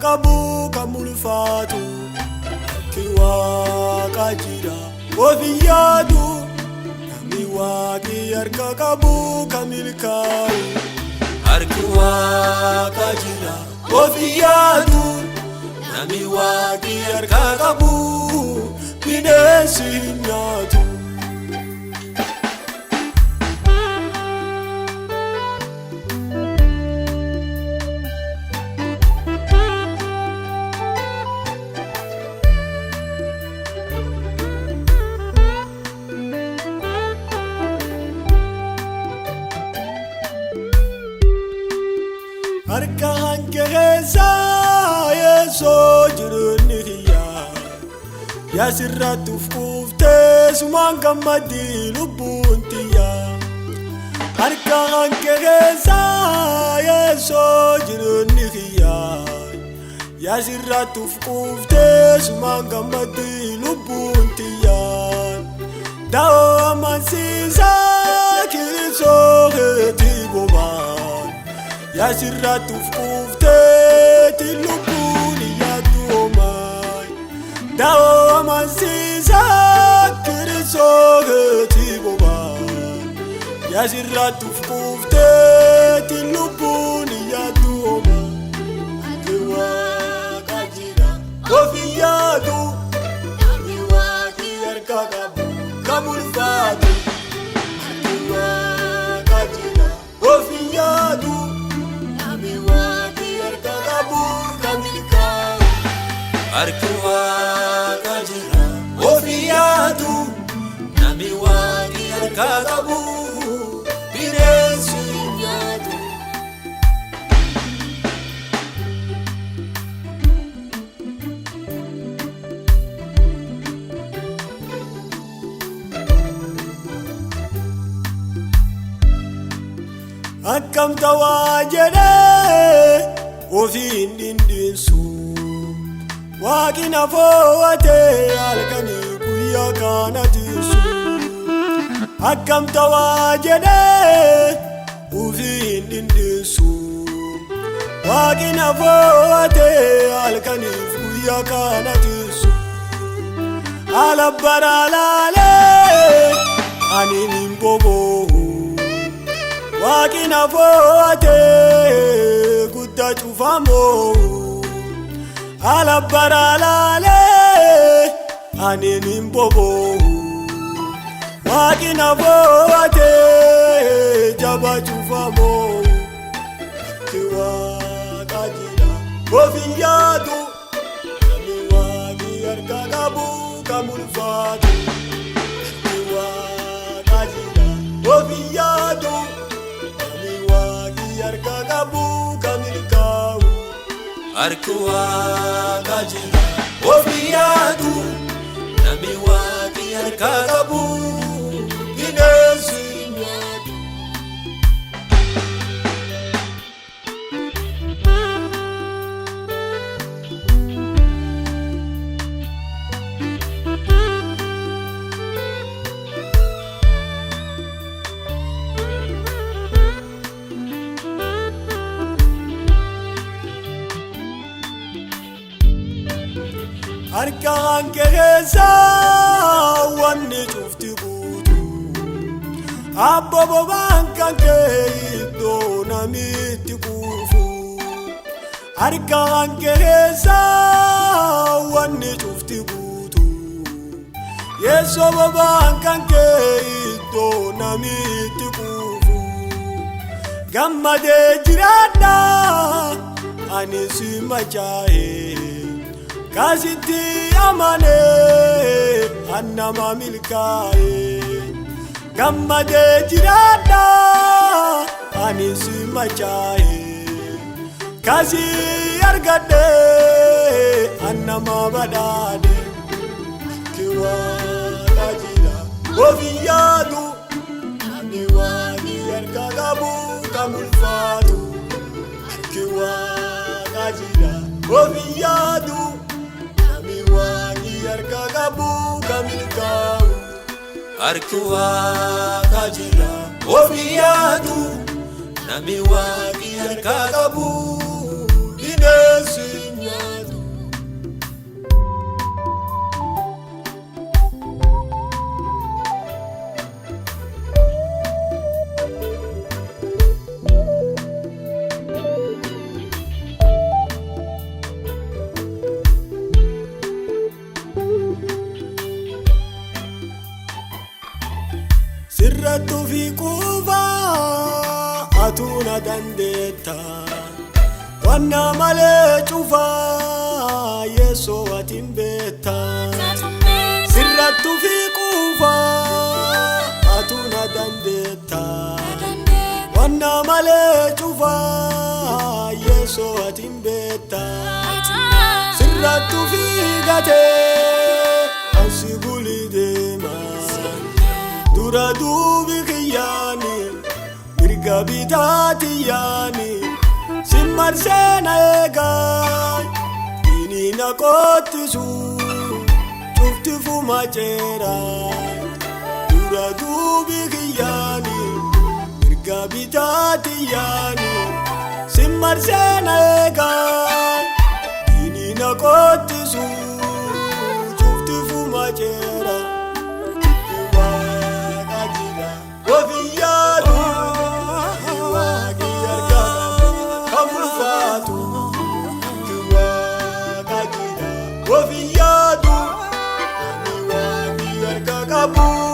qabu kan mulfaatu harki Waaqa jira ofii yaadu namni Waaqi harka qabu kan milkaa'u harki Waaqa jira ofii yaadu namni Waaqi harka qabu bineensi hin nyaatu. Harka hankeessa Yeesoo jiruun Yasirratuuf kuftee sumaan gammadii lubbuun tiyyaa. Harka hankeessa Yeesoo jiruun Yasirratuuf kuftee sumaan gammadii lubbuun tiyyaa. Daawoo amansiisaa kirisoo keetii bobaan. Yasirratuuf kuftee lubbuun yaadu oomay. Daawoo amansiisaa kirisoo keetii bobaan. Yasirratuuf kuftee lubbuun yaadu oomay. Harki Waaqa jira ofii yaadu namni Waaqi harka qabu kan mulfaatu. Harki Waaqa jira ofii yaadu. Harki Waaqa jira ofii yaadu namni Waaqi harka qabu bineensi hin nyaatu. Akkam ta'aa jedhee ofii hin dindinsu. Waaqni na fo'atee halkanii guyyaa kana tiisu. Akkam ta'aa jedhee ofii hin dindinsu. Waaqni na fo'atee halkanii guyyaa kana tiisu. Haala bara laalee ani hin boboo'u. Waaqni na fo'atee guddaa cufamoo. Haala bara laalee ani hin boboo'u. Waaqni na fo'atee jaba cufamoo. Harki Waaqa jira ofii yaadu namni Waaqi harka qabu kan mulfaatu. Harki Waaqa jira ofii yaadu namni Waaqi harka qabu kan milkaa'u. Harki Waaqa jira ofii yaadu namni Waaqi harka qabu bineensi hin nyaatu. Harka hankeessa wanni cufti guutu. Abbo bobaan kan kee iddoo namitti kuufu. Harka hankeessa wanni cufti guutu. Yeesoo bobaan kan kee iddoo namitti kuufu. Gammadee jiraadha ani si machaa'ee. Kaasitti amanee annama milkaa'ee. Gammadee jiraadha ani si machaa'ee. Kaasi argadhee annama badhaadhee. Harki Waaqa jira ofii yaadu namni Waaqi harka qabu kan mulfaatu. Harki Waaqa jira ofii yaadu. Waaqi harka qabu kan milkaa'u. Harki Waaqa jira ofii yaadu namni Waaqi harka qabu bineensi hin nyaatu. sirrattu fi quufa atuna dandeetta wanna malee cufa Yesu atin beetta sirrattu fi quufa atuna dandeetta wanna malee cufa Yesu atin beetta sirrattu fi gate ansiguli deema dura duubi kiyyani mirga bitaati yaani simmarsena eegaa dini na qottisu cufti fuma ceera dura duubi kiyyani mirga bitaati yaani simmarsena eegaa dini na qottisu cufti fuma ceera Kabu